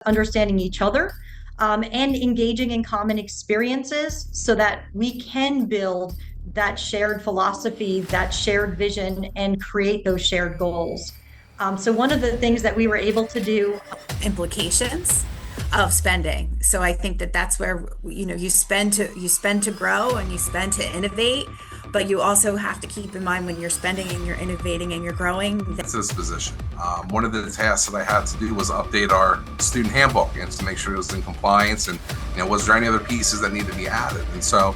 understanding each other, and engaging in common experiences so that we can build that shared philosophy, that shared vision, and create those shared goals. So one of the things that we were able to do. Implications of spending. So I think that that's where you spend to grow and you spend to innovate, but you also have to keep in mind when you're spending and you're innovating and you're growing. This position. One of the tasks that I had to do was update our student handbook and to make sure it was in compliance, and was there any other pieces that need to be added? And so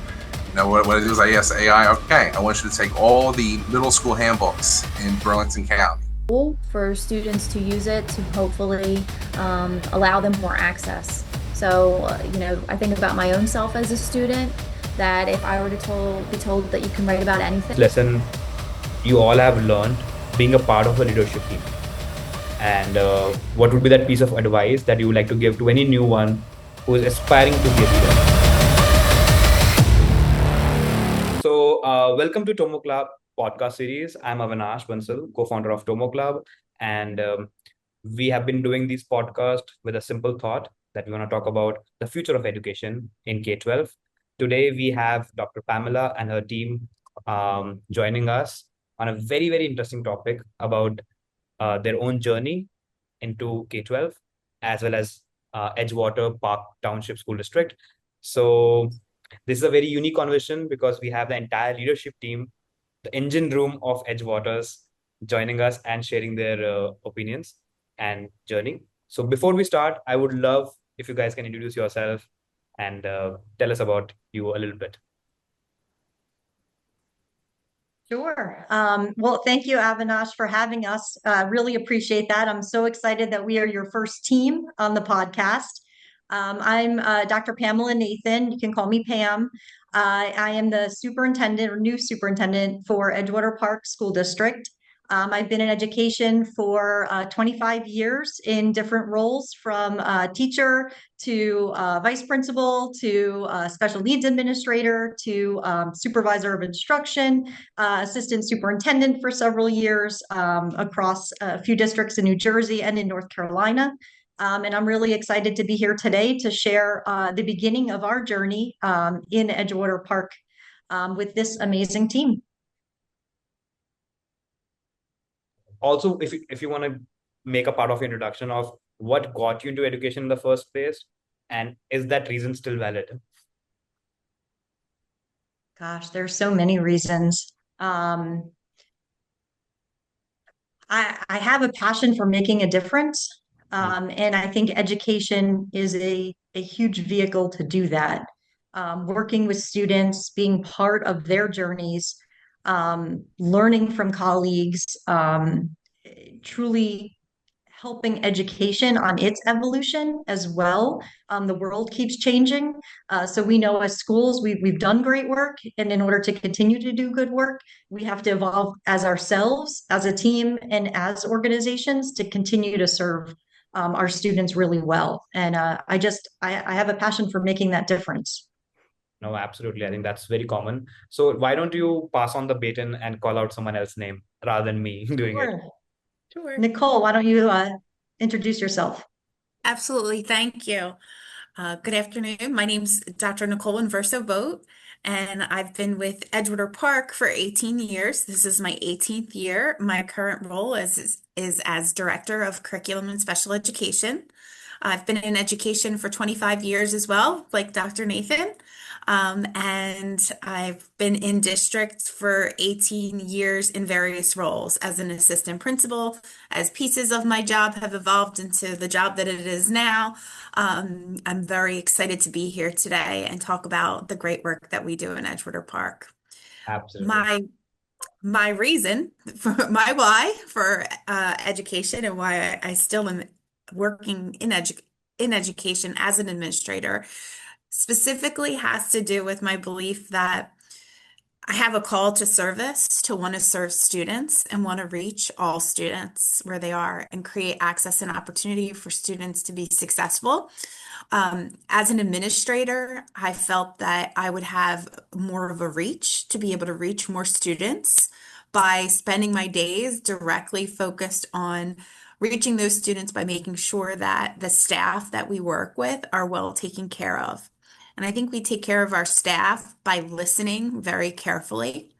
what I do is I asked AI, okay, I want you to take all the middle school handbooks in Burlington County for students to use it to hopefully allow them more access. So, I think about my own self as a student, that if I were to be told that you can write about anything. Lesson you all have learned being a part of a leadership team. And what would be that piece of advice that you would like to give to any new one who is aspiring to be a leader? So, welcome to TomoClub Podcast series. I'm Avinash Bansal, co-founder of TomoClub, and we have been doing these podcasts with a simple thought that we want to talk about the future of education in K-12. Today, we have Dr. Pamela and her team joining us on a very, very interesting topic about their own journey into K-12, as well as Edgewater Park Township School District. So this is a very unique conversation because we have the entire leadership team, the engine room of Edgewaters, joining us and sharing their opinions and journey. So before we start, I would love if you guys can introduce yourself and tell us about you a little bit. Sure. Well, thank you, Avinash, for having us. Really appreciate that. I'm so excited that we are your first team on the podcast. I'm Dr. Pamela Nathan. You can call me Pam. I am the superintendent or new superintendent for Edgewater Park School District. I've been in education for 25 years in different roles, from teacher to vice principal to special needs administrator to supervisor of instruction, assistant superintendent for several years across a few districts in New Jersey and in North Carolina. And I'm really excited to be here today to share the beginning of our journey in Edgewater Park with this amazing team. Also, if you want to make a part of your introduction of what got you into education in the first place, and is that reason still valid? Gosh, there's so many reasons. I have a passion for making a difference. And I think education is a huge vehicle to do that. Working with students, being part of their journeys, learning from colleagues, truly helping education on its evolution as well. The world keeps changing. So we know as schools, we've done great work. And in order to continue to do good work, we have to evolve as ourselves, as a team, and as organizations to continue to serve our students really well. And I have a passion for making that difference. No, absolutely. I think that's very common. So why don't you pass on the baton and call out someone else's name rather than me doing it? Sure. Nicole, why don't you introduce yourself? Absolutely. Thank you. Good afternoon. My name's Dr. Nicole Inverso-Vogt, and I've been with Edgewater Park for 18 years. This is my 18th year. My current role is as Director of Curriculum and Special Education. I've been in education for 25 years as well, like Dr. Nathan. And I've been in district for 18 years in various roles as an assistant principal, as pieces of my job have evolved into the job that it is now. I'm very excited to be here today and talk about the great work that we do in Edgewater Park. Absolutely. My reason for my why for education and why I still am working in education as an administrator specifically has to do with my belief that I have a call to service, to want to serve students and want to reach all students where they are and create access and opportunity for students to be successful. As an administrator, I felt that I would have more of a reach to be able to reach more students by spending my days directly focused on reaching those students by making sure that the staff that we work with are well taken care of. And I think we take care of our staff by listening very carefully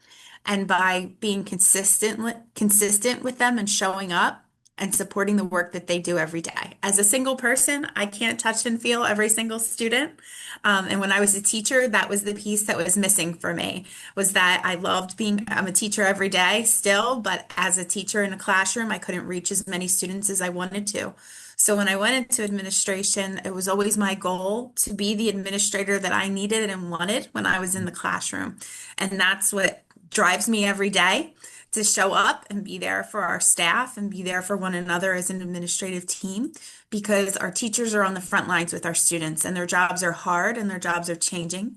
and by being consistent with them and showing up and supporting the work that they do every day. As a single person, I can't touch and feel every single student. And when I was a teacher, that was the piece that was missing for me, was that I loved I'm a teacher every day still, but as a teacher in a classroom, I couldn't reach as many students as I wanted to. So when I went into administration, it was always my goal to be the administrator that I needed and wanted when I was in the classroom. And that's what drives me every day, to show up and be there for our staff and be there for one another as an administrative team, because our teachers are on the front lines with our students and their jobs are hard and their jobs are changing.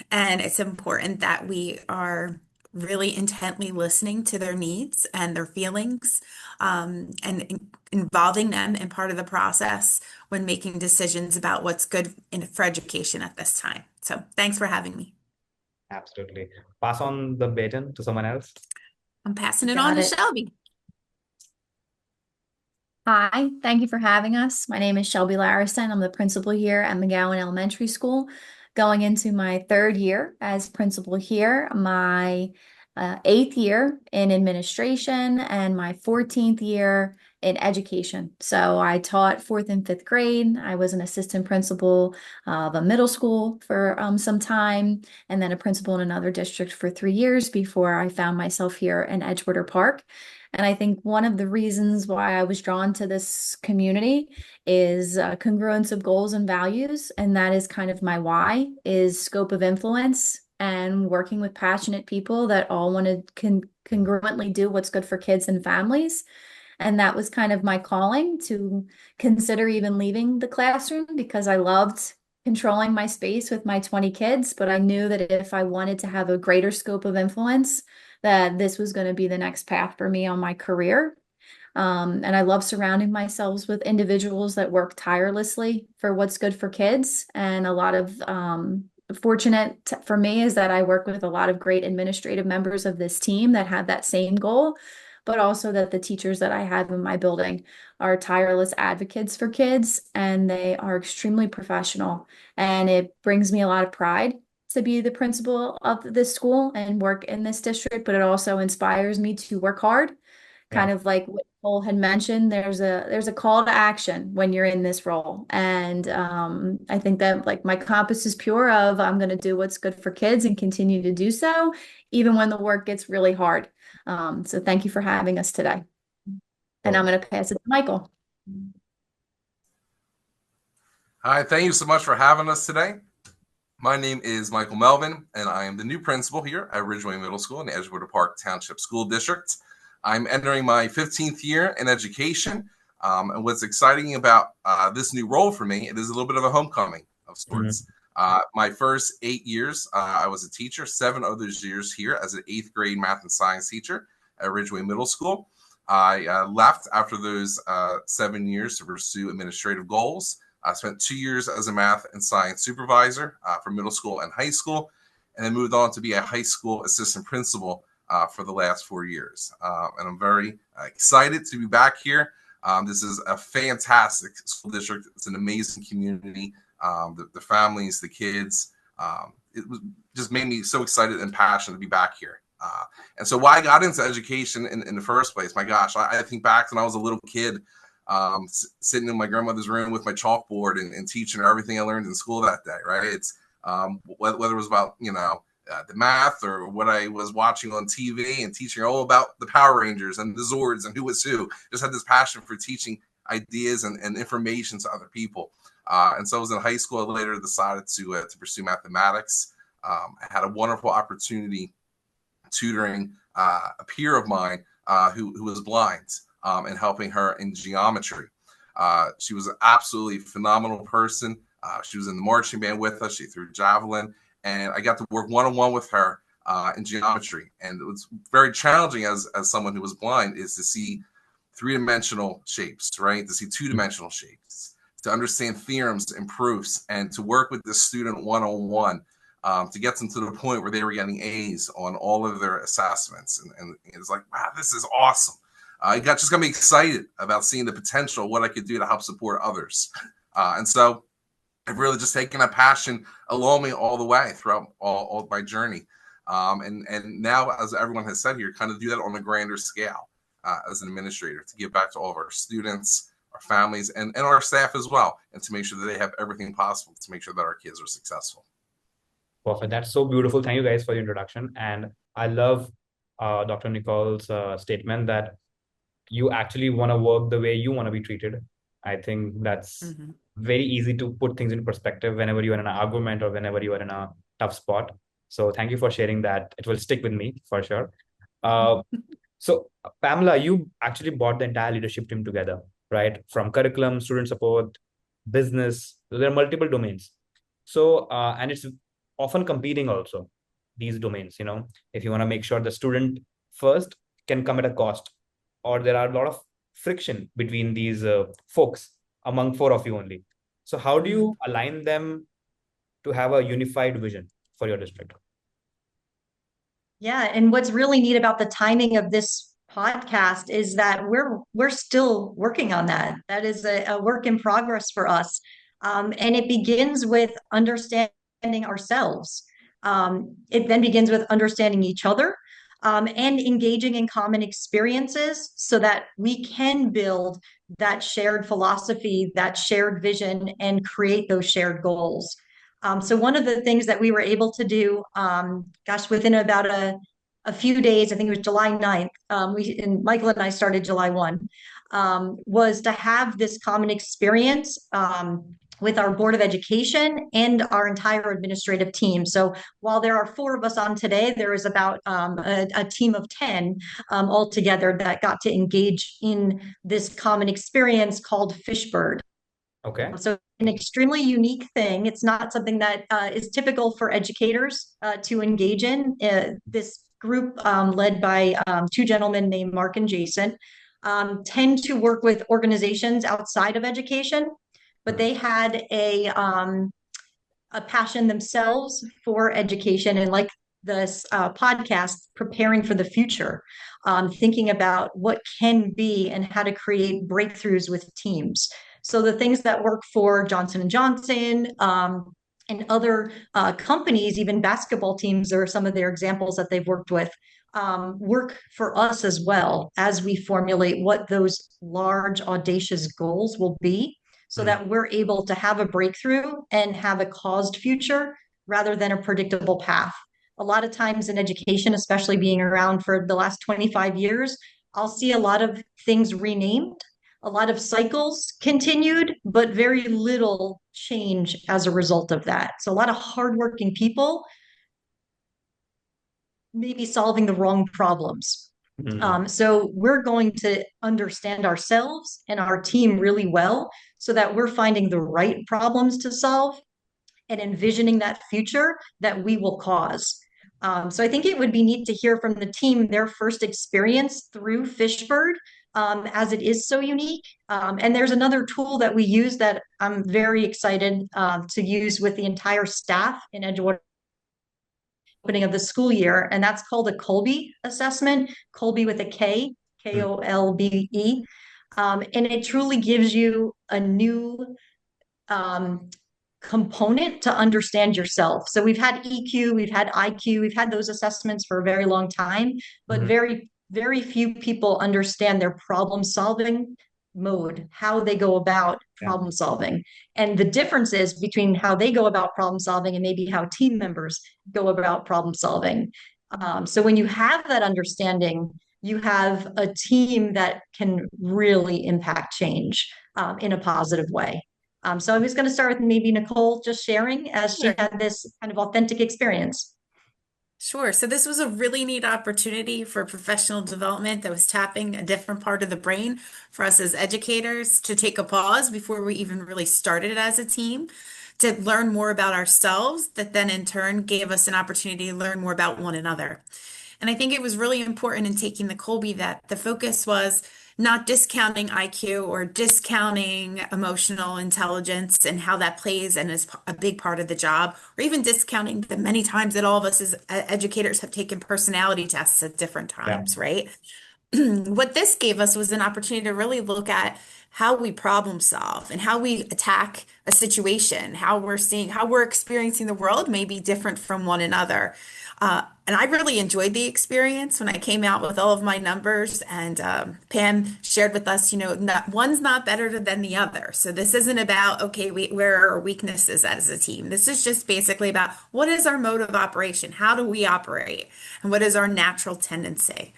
And it's important that we are really intently listening to their needs and their feelings, and involving them in part of the process when making decisions about what's good for education at this time. So thanks for having me. Absolutely. Pass on the baton to someone else. I'm passing it Got on to it. Shelby. Hi, thank you for having us. My name is Shelby Larrison. I'm the principal here at McGowan Elementary School, going into my 3rd year as principal here, my 8th year in administration, and my 14th year in education. So I taught 4th and 5th grade. I was an assistant principal of a middle school for some time, and then a principal in another district for 3 years before I found myself here in Edgewater Park. And I think one of the reasons why I was drawn to this community is congruence of goals and values. And that is kind of my why, is scope of influence and working with passionate people that all want to congruently do what's good for kids and families. And that was kind of my calling to consider even leaving the classroom, because I loved controlling my space with my 20 kids. But I knew that if I wanted to have a greater scope of influence, that this was going to be the next path for me on my career. And I love surrounding myself with individuals that work tirelessly for what's good for kids. And a lot of fortunate for me is that I work with a lot of great administrative members of this team that have that same goal, but also that the teachers that I have in my building are tireless advocates for kids, and they are extremely professional. And it brings me a lot of pride to be the principal of this school and work in this district, but it also inspires me to work hard. Kind of like what Nicole had mentioned, there's a call to action when you're in this role. And I think that like my compass is pure of I'm going to do what's good for kids and continue to do so, even when the work gets really hard. So thank you for having us today. And I'm going to pass it to Michael. Hi, thank you so much for having us today. My name is Michael Melvin, and I am the new principal here at Ridgeway Middle School in the Edgewater Park Township School District. I'm entering my 15th year in education, and what's exciting about this new role for me, it is a little bit of a homecoming of sorts. My first 8 years, I was a teacher, 7 other years here as an 8th grade math and science teacher at Ridgeway Middle School. I left after those 7 years to pursue administrative goals. I spent 2 years as a math and science supervisor for middle school and high school, and then moved on to be a high school assistant principal for the last 4 years. And I'm very excited to be back here. This is a fantastic school district. It's an amazing community. The families, the kids, it just made me so excited and passionate to be back here. And so why I got into education in the first place, my gosh, I think back to when I was a little kid, sitting in my grandmother's room with my chalkboard and teaching her everything I learned in school that day, right? It's whether it was about, the math or what I was watching on TV and teaching her all about the Power Rangers and the Zords and who was who. Just had this passion for teaching ideas and information to other people. And so I was in high school. I later decided to pursue mathematics. I had a wonderful opportunity tutoring a peer of mine who was blind, and helping her in geometry. She was an absolutely phenomenal person. She was in the marching band with us. She threw javelin, and I got to work one-on-one with her in geometry. And it was very challenging as someone who was blind, is to see 3-dimensional shapes, right? To see 2-dimensional shapes, to understand theorems and proofs, and to work with the student one-on-one to get them to the point where they were getting A's on all of their assessments. And it's like, wow, this is awesome. I just got me excited about seeing the potential, what I could do to help support others. And so I've really just taken a passion along me all the way throughout all my journey. And now, as everyone has said here, kind of do that on a grander scale as an administrator, to give back to all of our students, our families, and our staff as well, and to make sure that they have everything possible to make sure that our kids are successful. Perfect. That's so beautiful. Thank you guys for the introduction. And I love Dr. Nicole's statement that you actually want to work the way you want to be treated. I think that's very easy to put things in perspective whenever you're in an argument or whenever you are in a tough spot. So thank you for sharing that. It will stick with me for sure. So Pamela, you actually brought the entire leadership team together, right? From curriculum, student support, business. There are multiple domains. So, and it's often competing also, these domains, if you want to make sure the student first can come at a cost, or there are a lot of friction between these folks among four of you only. So how do you align them to have a unified vision for your district? Yeah, and what's really neat about the timing of this podcast is that we're still working on that. That is a work in progress for us. And it begins with understanding ourselves. It then begins with understanding each other, and engaging in common experiences so that we can build that shared philosophy, that shared vision, and create those shared goals. So one of the things that we were able to do, within about a few days, I think it was July 9th, and Michael and I started July 1, was to have this common experience with our Board of Education and our entire administrative team. So while there are 4 of us on today, there is about a team of 10 altogether that got to engage in this common experience called Fishbird. Okay. So an extremely unique thing. It's not something that is typical for educators to engage in. This group, led by 2 gentlemen named Mark and Jason, tend to work with organizations outside of education, but they had a passion themselves for education, and like this podcast, preparing for the future, thinking about what can be and how to create breakthroughs with teams. So the things that work for Johnson & Johnson and other companies, even basketball teams are some of their examples that they've worked with, work for us as well as we formulate what those large, audacious goals will be, so that we're able to have a breakthrough and have a caused future rather than a predictable path. A lot of times in education, especially being around for the last 25 years, I'll see a lot of things renamed, a lot of cycles continued, but very little change as a result of that. So a lot of hardworking people maybe solving the wrong problems. So we're going to understand ourselves and our team really well so that we're finding the right problems to solve and envisioning that future that we will cause. So I think it would be neat to hear from the team their first experience through Fishbird, as it is so unique. And there's another tool that we use that I'm very excited to use with the entire staff in Edgewater opening of the school year, and that's called a Kolbe assessment, Kolbe with a K, Kolbe. And it truly gives you a new component to understand yourself. So we've had EQ, we've had IQ, we've had those assessments for a very long time, but very, very few people understand their problem solving mode, how they go about problem solving. And the differences between how they go about problem solving and maybe how team members go about problem solving. So when you have that understanding, you have a team that can really impact change in a positive way. So I'm just going to start with maybe Nicole just sharing as she had this kind of authentic experience. Sure. So this was a really neat opportunity for professional development that was tapping a different part of the brain for us as educators to take a pause before we even really started as a team, to learn more about ourselves, that then in turn gave us an opportunity to learn more about one another. And I think it was really important in taking the Kolbe that the focus was not discounting IQ or discounting emotional intelligence and how that plays and is a big part of the job, or even discounting the many times that all of us as educators have taken personality tests at different times, right? what this gave us was an opportunity to really look at how we problem solve and how we attack a situation, how we're experiencing the world may be different from one another. And I really enjoyed the experience when I came out with all of my numbers, and Pam shared with us, one's not better than the other. So this isn't about, okay, where are our weaknesses as a team? This is just basically about what is our mode of operation? How do we operate? And what is our natural tendency?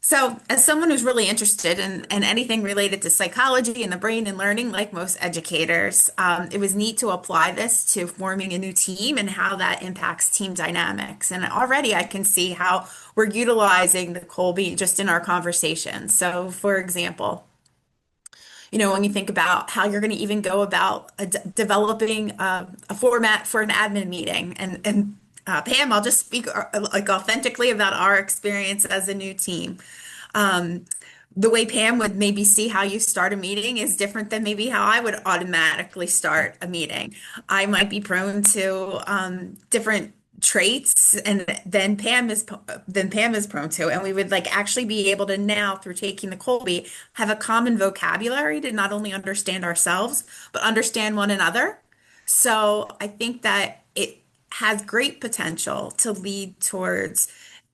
So, as someone who's really interested in anything related to psychology and the brain and learning, like most educators, it was neat to apply this to forming a new team and how that impacts team dynamics. And already I can see how we're utilizing the Colby just in our conversation. So, for example, when you think about how you're going to even go about developing a format for an admin meeting, and Pam, I'll just speak like authentically about our experience as a new team. The way Pam would maybe see how you start a meeting is different than maybe how I would automatically start a meeting. I might be prone to different traits, and then Pam is prone to, and we would actually be able to now, through taking the Colby, have a common vocabulary to not only understand ourselves but understand one another. So I think that it has great potential to lead towards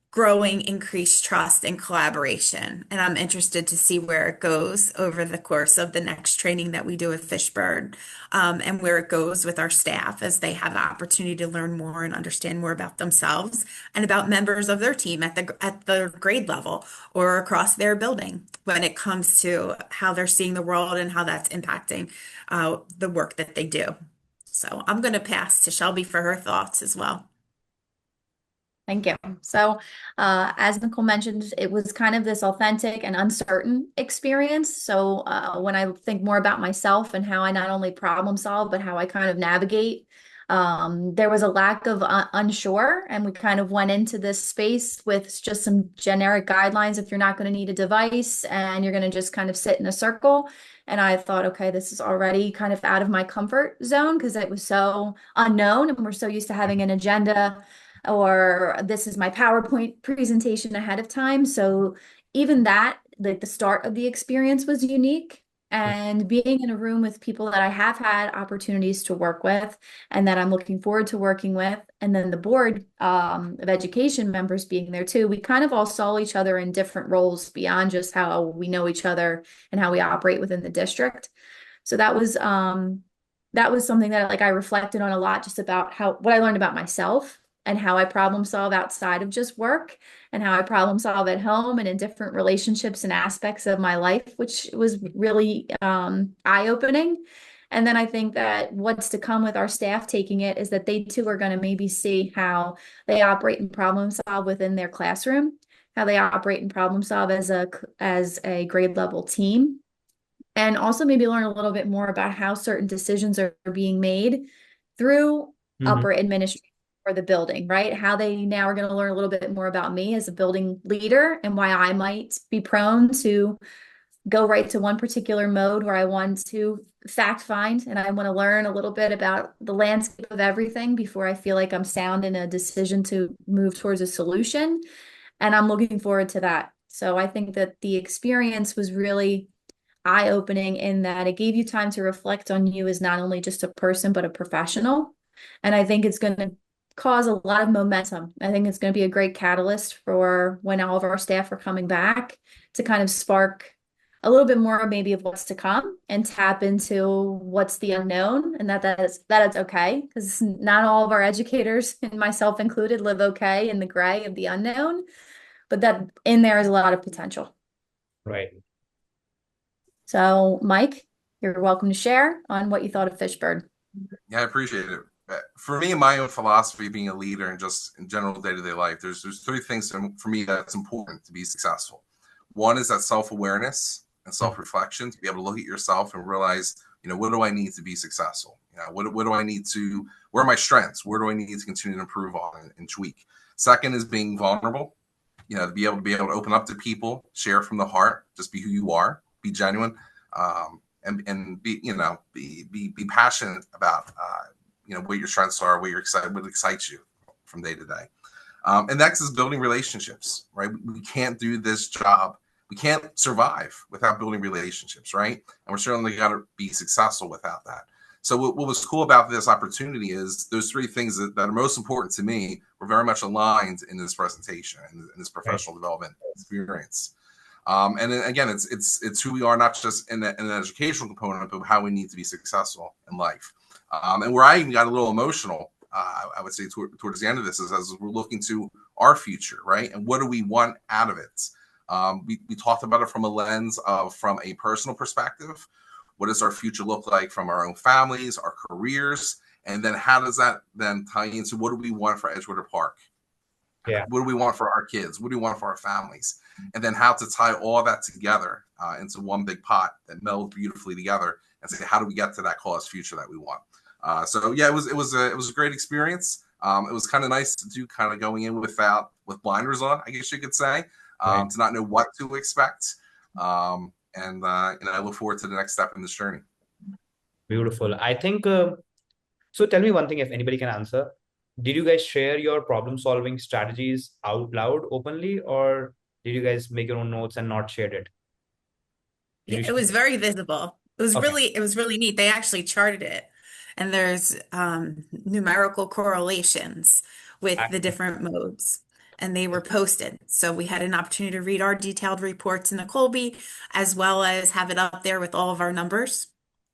growing increased trust and collaboration. And I'm interested to see where it goes over the course of the next training that we do with Fishburne, and where it goes with our staff as they have the opportunity to learn more and understand more about themselves and about members of their team at the grade level or across their building when it comes to how they're seeing the world and how that's impacting the work that they do. So I'm going to pass to Shelby for her thoughts as well. Thank you. So, as Nicole mentioned, it was kind of this authentic and uncertain experience. So, when I think more about myself and how I not only problem solve, but how I kind of navigate, there was a lack of unsure, and we kind of went into this space with just some generic guidelines. If you're not going to need a device and you're going to just kind of sit in a circle. And I thought, okay, this is already kind of out of my comfort zone because it was so unknown, and we're so used to having an agenda, or this is my PowerPoint presentation ahead of time. So even that, the start of the experience was unique. And being in a room with people that I have had opportunities to work with and that I'm looking forward to working with, and then the board of education members being there too, we kind of all saw each other in different roles beyond just how we know each other and how we operate within the district. So that was something that I reflected on a lot, just about what I learned about myself and how I problem solve outside of just work, and how I problem solve at home and in different relationships and aspects of my life, which was really eye-opening. And then I think that what's to come with our staff taking it is that they too are going to maybe see how they operate and problem solve within their classroom, how they operate and problem solve as a grade level team, and also maybe learn a little bit more about how certain decisions are being made through upper administration for the building, right? How they now are going to learn a little bit more about me as a building leader and why I might be prone to go right to one particular mode where I want to fact find and I want to learn a little bit about the landscape of everything before I feel like I'm sound in a decision to move towards a solution. And I'm looking forward to that. So I think that the experience was really eye-opening in that it gave you time to reflect on you as not only just a person, but a professional. And I think it's going to cause a lot of momentum. I think it's going to be a great catalyst for when all of our staff are coming back to kind of spark a little bit more maybe of what's to come and tap into what's the unknown, and that is okay, because not all of our educators, and myself included, live okay in the gray of the unknown, but that in there is a lot of potential. Right. So Mike, you're welcome to share on what you thought of Fishburne. Yeah, I appreciate it. For me, my own philosophy, being a leader and just in general day-to-day life, there's three things for me that's important to be successful. One is that self-awareness and self-reflection, to be able to look at yourself and realize, what do I need to be successful? What do I need to, where are my strengths? Where do I need to continue to improve on and tweak? Second is being vulnerable, to be able to open up to people, share from the heart, just be who you are, be genuine, and be passionate about, what your strengths are, what excites you from day to day. And next is building relationships, right? We can't do this job we can't survive without building relationships, right? And we're certainly got to be successful without that. So what was cool about this opportunity is those three things that are most important to me were very much aligned in this presentation and in this professional development experience. And then again, it's who we are, not just in an educational component, but how we need to be successful in life. And where I even got a little emotional, I would say towards the end of this is as we're looking to our future, right? And what do we want out of it? We talked about it from a lens of from a personal perspective. What does our future look like from our own families, our careers? And then how does that then tie into what do we want for Edgewater Park? Yeah. What do we want for our kids? What do we want for our families? And then how to tie all that together into one big pot that melds beautifully together and say, how do we get to that cause future that we want? So yeah, it was a great experience. It was kind of nice to do kind of going in with blinders on, I guess you could say, to not know what to expect. And I look forward to the next step in this journey. Beautiful. I think, so tell me one thing, if anybody can answer. Did you guys share your problem-solving strategies out loud openly, or did you guys make your own notes and not shared it? It was very visible. It was really neat. They actually charted it, and there's numerical correlations with the different modes, and they were posted. So we had an opportunity to read our detailed reports in the Colby, as well as have it up there with all of our numbers.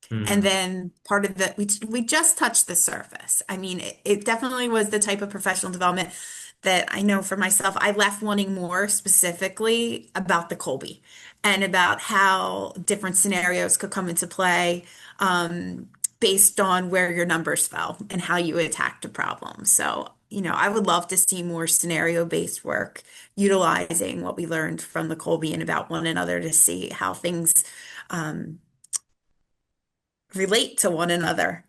And then part of we just touched the surface. I mean, it definitely was the type of professional development that I know for myself, I left wanting more specifically about the Colby and about how different scenarios could come into play based on where your numbers fell and how you attacked a problem. So, I would love to see more scenario-based work utilizing what we learned from the Colby and about one another to see how things relate to one another,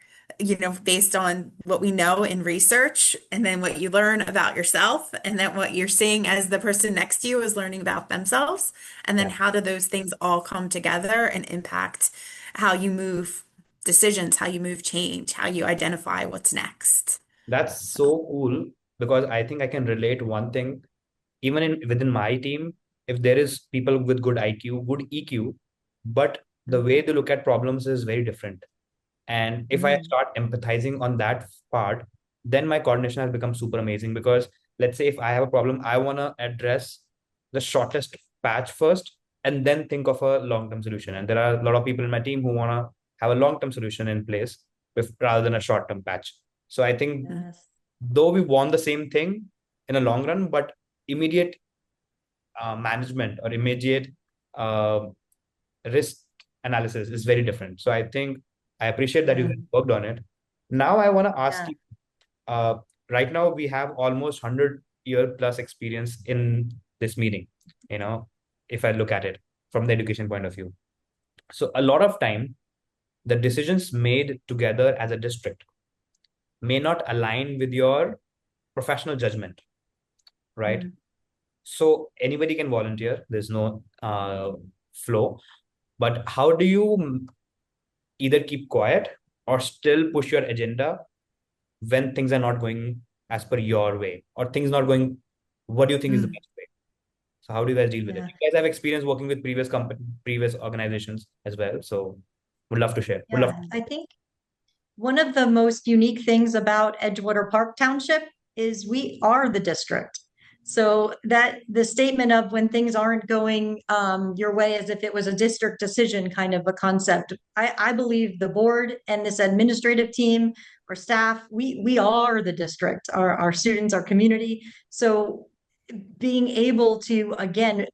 based on what we know in research, and then what you learn about yourself, and then what you're seeing as the person next to you is learning about themselves. And then how do those things all come together and impact how you move decisions, how you move change, how you identify what's next. That's so cool, because I think I can relate one thing, even within my team, if there is people with good IQ, good EQ, but the way they look at problems is very different. And if I start empathizing on that part, then my coordination has become super amazing, because let's say if I have a problem, I want to address the shortest patch first and then think of a long-term solution. And there are a lot of people in my team who want to have a long-term solution in place rather than a short-term patch. So I think though we want the same thing in a long run, but immediate management or immediate risk analysis is very different. So I think I appreciate that you worked on it. Now I want to ask you, right now we have almost 100-year plus experience in this meeting, if I look at it from the education point of view. So a lot of time, the decisions made together as a district may not align with your professional judgment, right? So anybody can volunteer. There's no flow. But how do you either keep quiet or still push your agenda when things are not going as per your way, or things not going, what do you think is the best way? So how do you guys deal with it? You guys have experience working with previous organizations as well. So would love to share. I think one of the most unique things about Edgewater Park Township is we are the district. So that the statement of when things aren't going your way as if it was a district decision kind of a concept, I believe the board and this administrative team, our staff, we are the district, our students, our community. So being able to, again,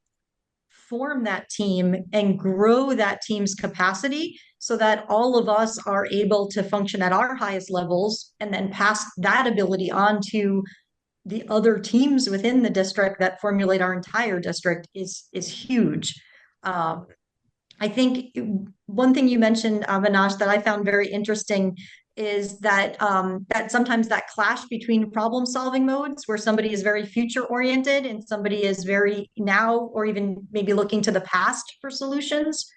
form that team and grow that team's capacity so that all of us are able to function at our highest levels and then pass that ability on to the other teams within the district that formulate our entire district is huge. I think one thing you mentioned, Avinash, that I found very interesting is that that sometimes that clash between problem solving modes where somebody is very future oriented and somebody is very now or even maybe looking to the past for solutions.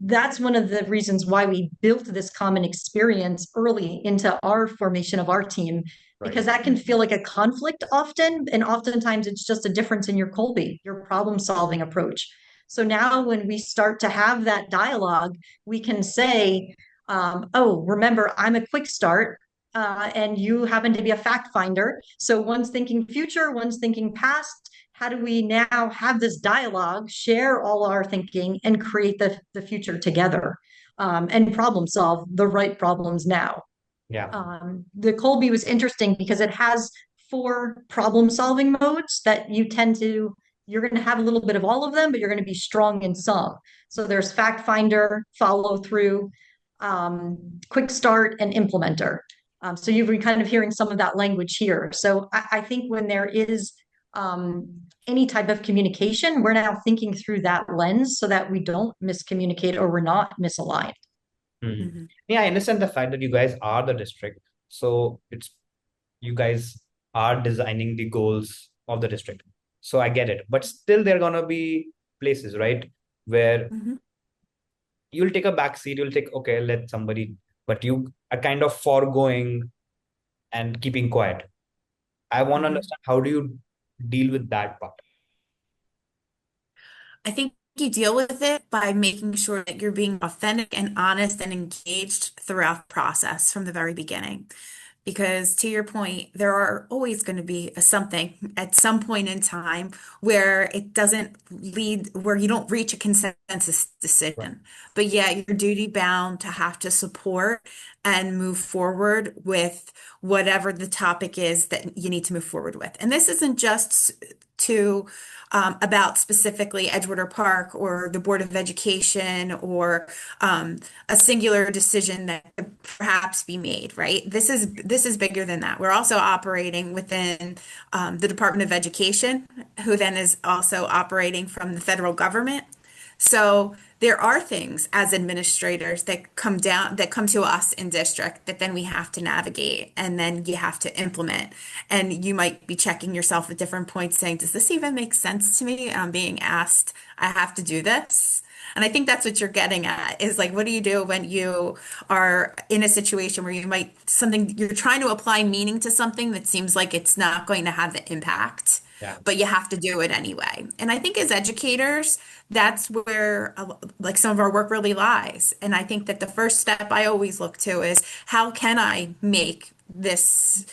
That's one of the reasons why we built this common experience early into our formation of our team, because that can feel like a conflict often. And oftentimes it's just a difference in your Colby, your problem solving approach. So now when we start to have that dialogue, we can say, oh, remember, I'm a quick start. And you happen to be a fact finder. So one's thinking future, one's thinking past. How do we now have this dialogue, share all our thinking, and create the future together, and problem solve the right problems now? Yeah. The Colby was interesting because it has 4 problem solving modes that you're going to have a little bit of all of them, but you're going to be strong in some. So there's fact finder, follow through, quick start, and implementer. So you've been kind of hearing some of that language here. So I think when there is any type of communication, we're now thinking through that lens so that we don't miscommunicate or we're not misaligned. Mhm. Yeah, I understand the fact that you guys are the district. So you guys are designing the goals of the district. So I get it. But still there are gonna be places, right, where Mhm. you'll take a back seat, you'll take, okay, let somebody, but you are kind of foregoing and keeping quiet. I want to Mhm. understand, how do you deal with that part? I think you deal with it by making sure that you're being authentic and honest and engaged throughout the process from the very beginning. Because to your point, there are always going to be a something at some point in time where it doesn't lead, where you don't reach a consensus Right. decision. But yet you're duty bound to have to support and move forward with whatever the topic is that you need to move forward with. And this isn't just to about specifically Edgewater Park or the Board of Education or a singular decision that could perhaps be made, right? This is bigger than that. We're also operating within the Department of Education, who then is also operating from the federal government. So there are things as administrators that come to us in district that then we have to navigate and then you have to implement. And you might be checking yourself at different points saying, does this even make sense to me? I'm being asked, I have to do this. And I think that's what you're getting at is like, what do you do when you are in a situation where you're trying to apply meaning to something that seems like it's not going to have the impact, Yeah. but you have to do it anyway. And I think as educators, that's where like some of our work really lies. And I think that the first step I always look to is how can I make this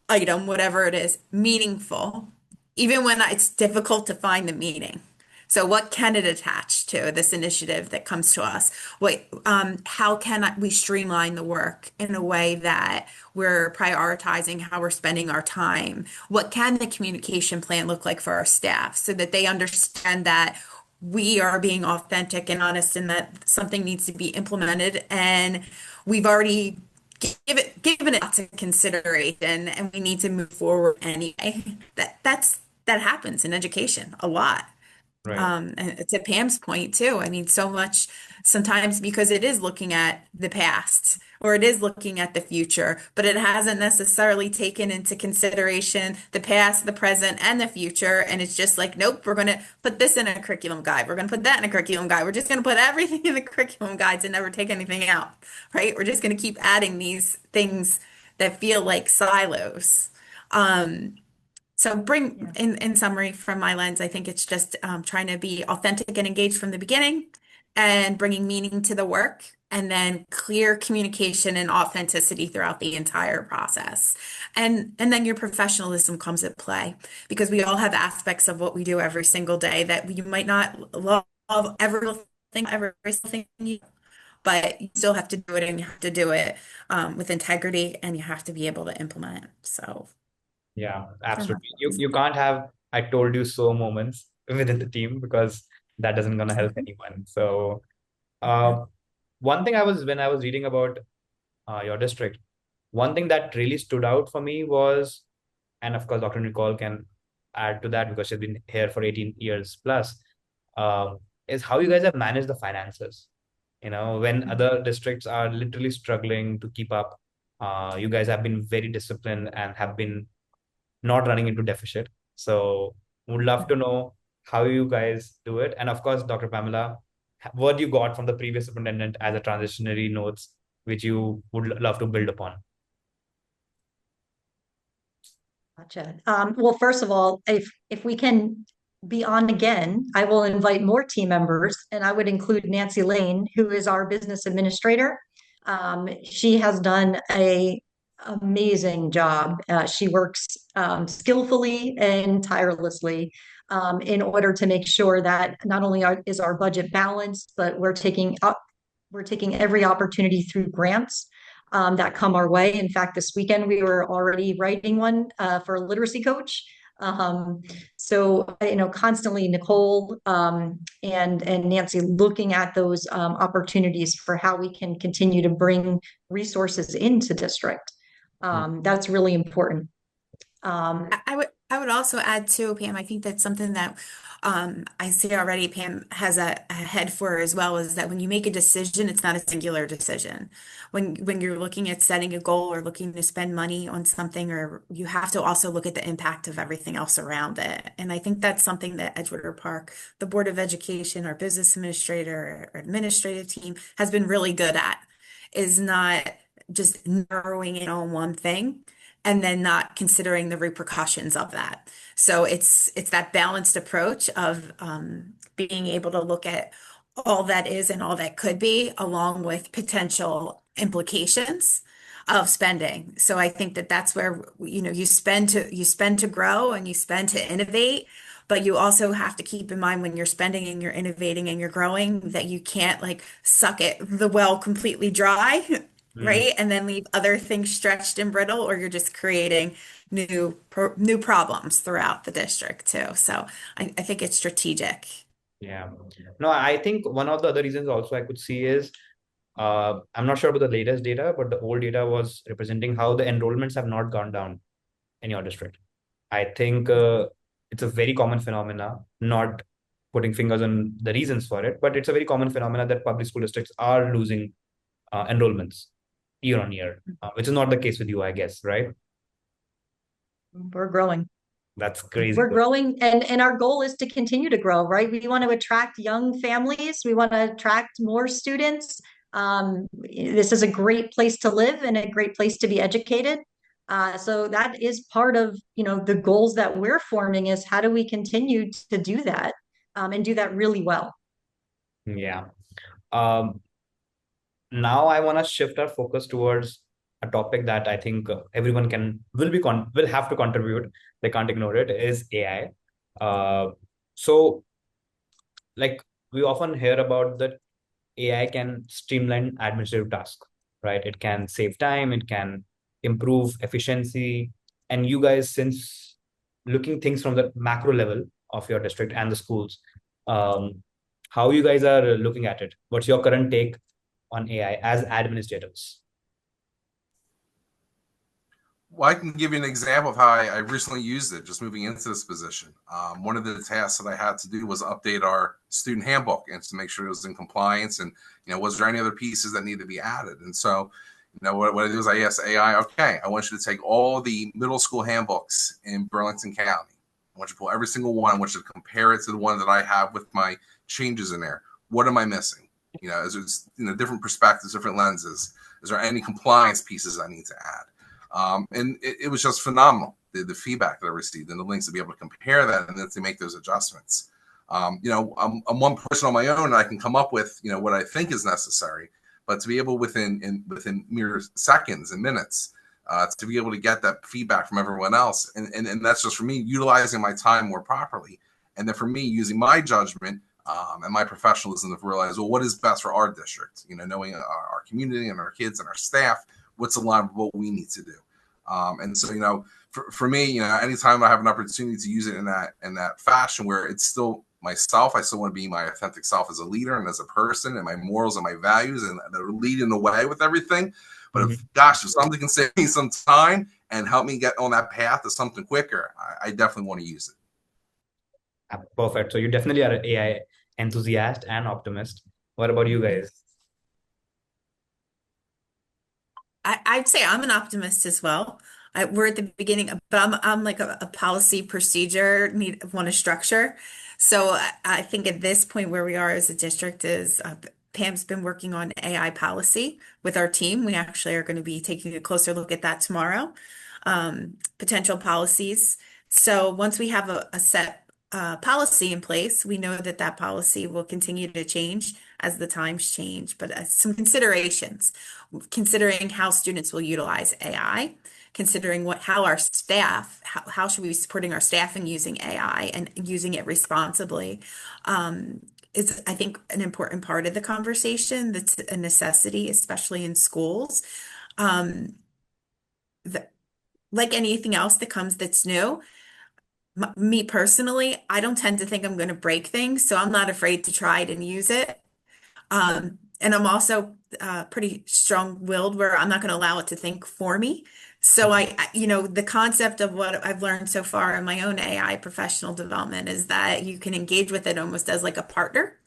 item, whatever it is, meaningful, even when it's difficult to find the meaning. So what can it attach to this initiative that comes to us? How can we streamline the work in a way that we're prioritizing how we're spending our time? What can the communication plan look like for our staff so that they understand that we are being authentic and honest and that something needs to be implemented and we've already given it lots of consideration and we need to move forward anyway. That happens in education a lot. Right. And to Pam's point too, I mean, so much sometimes because it is looking at the past or it is looking at the future, but it hasn't necessarily taken into consideration the past, the present, and the future. And it's just like, nope, we're going to put this in a curriculum guide. We're going to put that in a curriculum guide. We're just going to put everything in the curriculum guides and never take anything out, right? We're just going to keep adding these things that feel like silos. So in summary, from my lens, I think it's just trying to be authentic and engaged from the beginning and bringing meaning to the work and then clear communication and authenticity throughout the entire process. And then your professionalism comes at play because we all have aspects of what we do every single day that you might not love every single thing you do, but you still have to do it and you have to do it with integrity and you have to be able to implement. So. Yeah, absolutely. You can't have I told you so moments within the team because that doesn't gonna help anyone. So uh, one thing when I was reading about your district, one thing that really stood out for me was, and of course Dr. Nicole can add to that because she's been here for 18 years plus, is how you guys have managed the finances. When other districts are literally struggling to keep up, you guys have been very disciplined and have been not running into deficit. So would love to know how you guys do it. And of course, Dr. Pamela, what you got from the previous superintendent as a transitionary notes, which you would love to build upon. Gotcha. Well, first of all, if we can be on again, I will invite more team members, and I would include Nancy Lane, who is our business administrator. She has done a amazing job. She works skillfully and tirelessly in order to make sure that not only is our budget balanced, but we're taking every opportunity through grants that come our way. In fact, this weekend we were already writing one for a literacy coach. So, constantly Nicole and Nancy looking at those opportunities for how we can continue to bring resources into district. That's really important. I would also add too, Pam, I think that's something that I see already Pam has a head for as well, is that when you make a decision, it's not a singular decision. When you're looking at setting a goal or looking to spend money on something, or you have to also look at the impact of everything else around it. And I think that's something that Edgewater Park, the Board of Education, our business administrator, our administrative team has been really good at, is not just narrowing in on one thing and then not considering the repercussions of that. So it's that balanced approach of being able to look at all that is and all that could be, along with potential implications of spending. So I think that that's where you spend to grow and you spend to innovate, but you also have to keep in mind when you're spending and you're innovating and you're growing that you can't like suck the well completely dry. Right? And then leave other things stretched and brittle, or you're just creating new problems throughout the district too. So I think it's strategic. Yeah. No, I think one of the other reasons also I could see is I'm not sure about the latest data, but the old data was representing how the enrollments have not gone down in your district. I think it's a very common phenomena, not putting fingers on the reasons for it, but it's a very common phenomena that public school districts are losing enrollments year on year, which is not the case with you, I guess, right? We're growing. That's crazy. We're growing, and our goal is to continue to grow, right? We want to attract young families. We want to attract more students. This is a great place to live and a great place to be educated. So that is part of, the goals that we're forming, is how do we continue to do that and do that really well? Yeah. Now I want to shift our focus towards a topic that I think everyone will have to contribute. They can't ignore it, is AI. So like we often hear about that AI can streamline administrative tasks, right? It can save time, it can improve efficiency. And you guys, since looking things from the macro level of your district and the schools, how you guys are looking at it? What's your current take on AI as administrators? Well, I can give you an example of how I recently used it just moving into this position. One of the tasks that I had to do was update our student handbook and to make sure it was in compliance, and was there any other pieces that need to be added. And so what I do is I asked AI, okay, I want you to take all the middle school handbooks in Burlington County. I want you to pull every single one. I want you to compare it to the one that I have with my changes in there. What am I missing? Is there different perspectives, different lenses? Is there any compliance pieces I need to add? And it was just phenomenal, the feedback that I received and the links to be able to compare that and then to make those adjustments. I'm one person on my own, and I can come up with what I think is necessary, but to be able within mere seconds and minutes to be able to get that feedback from everyone else, and that's just for me utilizing my time more properly, and then for me using my judgment and my professionalism to realize, well, what is best for our district? Knowing our community and our kids and our staff, what's aligned with what we need to do. And so, for me, anytime I have an opportunity to use it in that fashion where it's still myself, I still want to be my authentic self as a leader and as a person, and my morals and my values, and they're leading the way with everything. But if something can save me some time and help me get on that path to something quicker, I definitely want to use it. Perfect. So you definitely are an AI enthusiast and optimist. What about you guys? I'd say I'm an optimist as well. We're at the beginning, but I'm like a policy procedure, want a structure. So I think at this point where we are as a district is Pam's been working on AI policy with our team. We actually are going to be taking a closer look at that tomorrow, potential policies. So once we have a set policy in place. We know that that policy will continue to change as the times change, but some considerations, considering how students will utilize AI, considering how our staff, how should we be supporting our staff in using AI and using it responsibly, is, I think, an important part of the conversation that's a necessity, especially in schools. Um, like anything else that comes that's new, me personally, I don't tend to think I'm going to break things, so I'm not afraid to try it and use it. And I'm also pretty strong-willed where I'm not going to allow it to think for me. So the concept of what I've learned so far in my own AI professional development is that you can engage with it almost as like a partner.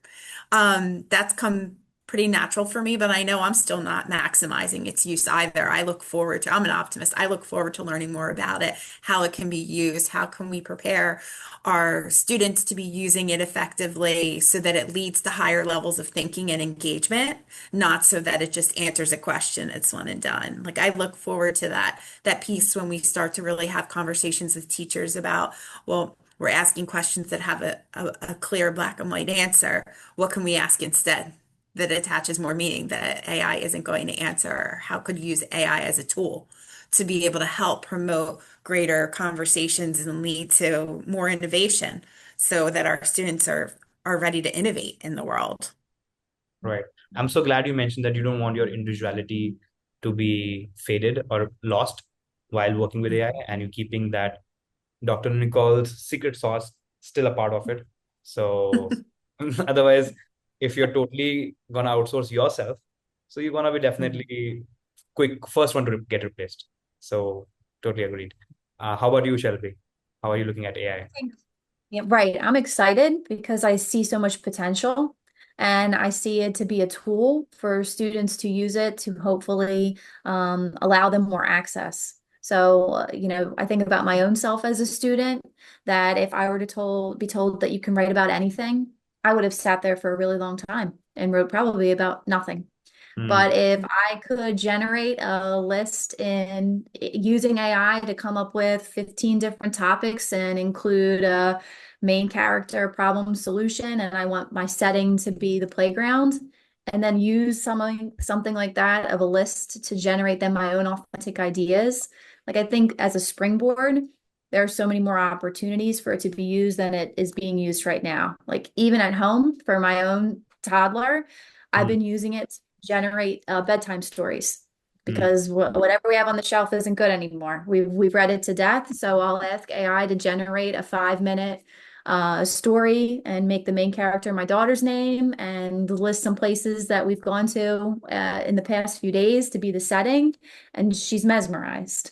That's come pretty natural for me, but I know I'm still not maximizing its use either. I'm an optimist. I look forward to learning more about it, how it can be used, how can we prepare our students to be using it effectively so that it leads to higher levels of thinking and engagement, not so that it just answers a question, it's one and done. Like I look forward to that piece when we start to really have conversations with teachers about, well, we're asking questions that have a clear black and white answer. What can we ask instead that attaches more meaning that AI isn't going to answer? Or how could you use AI as a tool to be able to help promote greater conversations and lead to more innovation so that our students are ready to innovate in the world? Right. I'm so glad you mentioned that you don't want your individuality to be faded or lost while working with AI, and you're keeping that Dr. Nicole's secret sauce still a part of it. So otherwise, if you're totally gonna outsource yourself, so you're gonna be definitely first one to get replaced. So totally agreed. How about you, Shelby? How are you looking at AI? Yeah, right. I'm excited because I see so much potential and I see it to be a tool for students to use it to hopefully allow them more access. So, I think about my own self as a student that if I were to be told that you can write about anything, I would have sat there for a really long time and wrote probably about nothing. But if I could generate a list in using AI to come up with 15 different topics and include a main character problem solution, and I want my setting to be the playground, and then use something like that of a list to generate then my own authentic ideas. Like I think as a springboard, there are so many more opportunities for it to be used than it is being used right now. Like even at home for my own toddler, I've been using it to generate bedtime stories because whatever we have on the shelf isn't good anymore. We've read it to death. So I'll ask AI to generate a 5-minute story and make the main character my daughter's name and list some places that we've gone to in the past few days to be the setting. And she's mesmerized.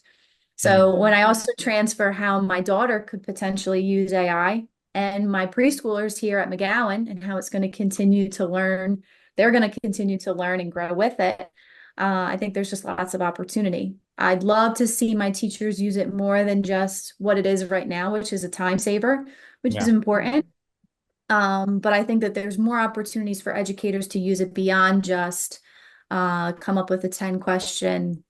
So when I also transfer how my daughter could potentially use AI and my preschoolers here at McGowan and how it's going to continue to learn, they're going to continue to learn and grow with it. I think there's just lots of opportunity. I'd love to see my teachers use it more than just what it is right now, which is a time saver, which is important. But I think that there's more opportunities for educators to use it beyond just come up with a 10-question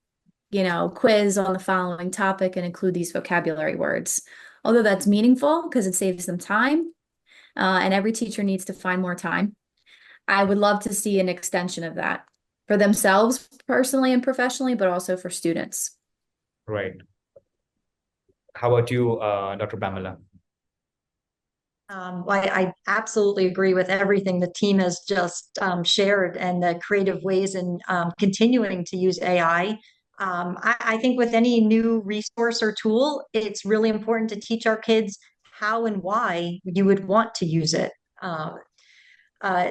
quiz on the following topic and include these vocabulary words. Although that's meaningful because it saves them time, and every teacher needs to find more time. I would love to see an extension of that for themselves personally and professionally, but also for students. Right. How about you, Dr. Pamela? Well, I absolutely agree with everything the team has just shared and the creative ways in continuing to use AI. I think with any new resource or tool, it's really important to teach our kids how and why you would want to use it.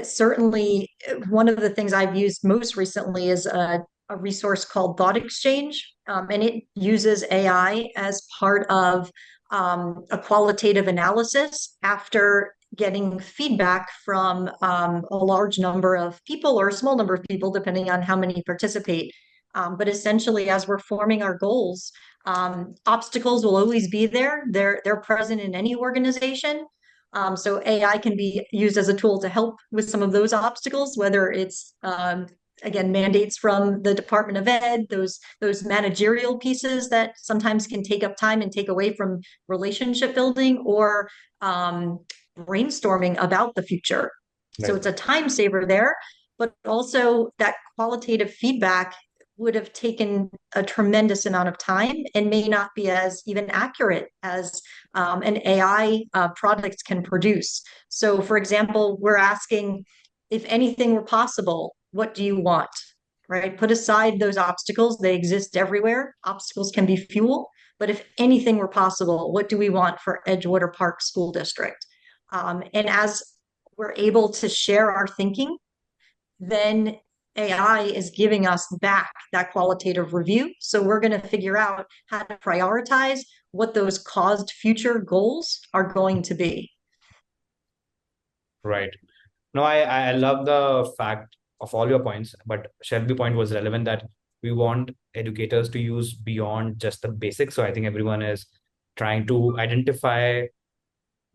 Certainly, one of the things I've used most recently is a resource called Thought Exchange, and it uses AI as part of a qualitative analysis after getting feedback from a large number of people or a small number of people, depending on how many participate. But essentially, as we're forming our goals, obstacles will always be there. They're present in any organization. So AI can be used as a tool to help with some of those obstacles, whether it's again, mandates from the Department of Ed, those managerial pieces that sometimes can take up time and take away from relationship building or brainstorming about the future. So Right. it's a time saver there, but also that qualitative feedback would have taken a tremendous amount of time and may not be as even accurate as an AI product can produce. So, for example, we're asking, if anything were possible, what do you want? Right? Put aside those obstacles, they exist everywhere. Obstacles can be fuel, but if anything were possible, what do we want for Edgewater Park School District? And as we're able to share our thinking, then AI is giving us back that qualitative review. So we're going to figure out how to prioritize what those caused future goals are going to be. Right. No, I love the fact of all your points, but Shelby point was relevant that we want educators to use beyond just the basics. So I think everyone is trying to identify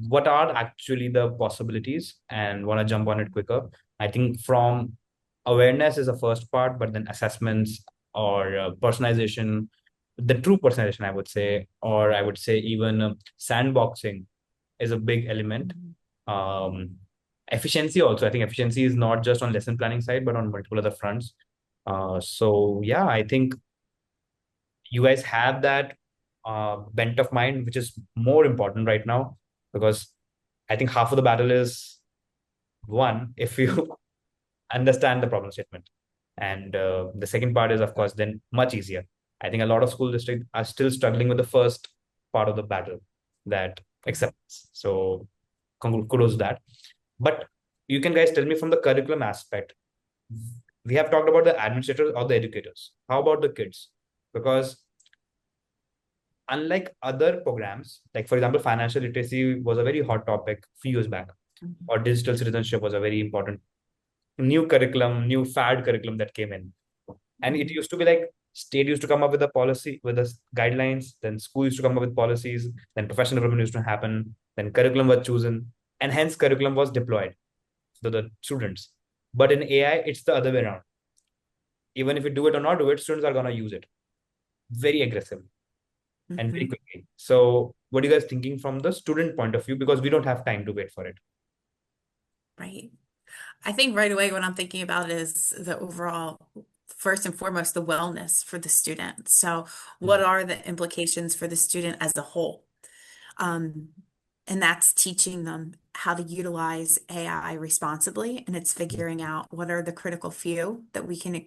what are actually the possibilities and want to jump on it quicker. I think from awareness is the first part, but then assessments or personalization, the true personalization, I would say, or I would say even sandboxing is a big element. Efficiency also, I think efficiency is not just on lesson planning side, but on multiple other fronts. So yeah, I think you guys have that bent of mind, which is more important right now, because I think half of the battle is one, if you understand the problem statement. And the second part is, of course, then much easier. I think a lot of school districts are still struggling with the first part of the battle, that acceptance. So kudos to that. But you can guys tell me from the curriculum aspect, we have talked about the administrators or the educators. How about the kids? Because unlike other programs, like for example, financial literacy was a very hot topic a few years back, or digital citizenship was a very important new curriculum, new fad curriculum that came in. And it used to be like state used to come up with a policy, with the guidelines, then school used to come up with policies, then professional development used to happen, then curriculum was chosen, and hence curriculum was deployed to the students. But in AI, it's the other way around. Even if you do it or not do it, students are going to use it very aggressively and very quickly. So what are you guys thinking from the student point of view? Because we don't have time to wait for it. Right. I think right away what I'm thinking about is the overall, first and foremost, the wellness for the student. So what are the implications for the student as a whole? And that's teaching them how to utilize AI responsibly. And it's figuring out what are the critical few that we can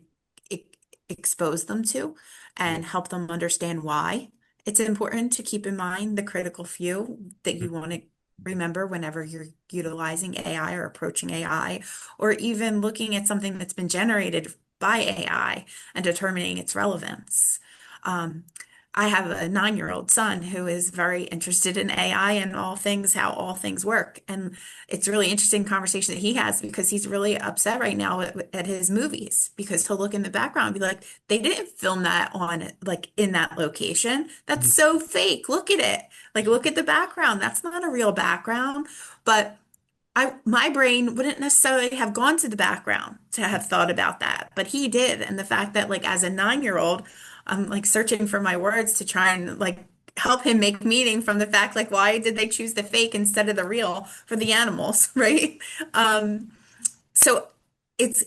expose them to and help them understand why it's important to keep in mind the critical few that you want to remember whenever you're utilizing AI or approaching AI, or even looking at something that's been generated by AI and determining its relevance. I have a 9-year-old son who is very interested in AI and all things, how all things work. And it's a really interesting conversation that he has, because he's really upset right now at his movies, because he'll look in the background and be like, they didn't film that on like in that location. That's so fake. Look at it. Like, look at the background. That's not a real background. But my brain wouldn't necessarily have gone to the background to have thought about that, but he did. And the fact that, like, as a 9-year-old, I'm like searching for my words to try and like help him make meaning from the fact, like, why did they choose the fake instead of the real for the animals, right? So it's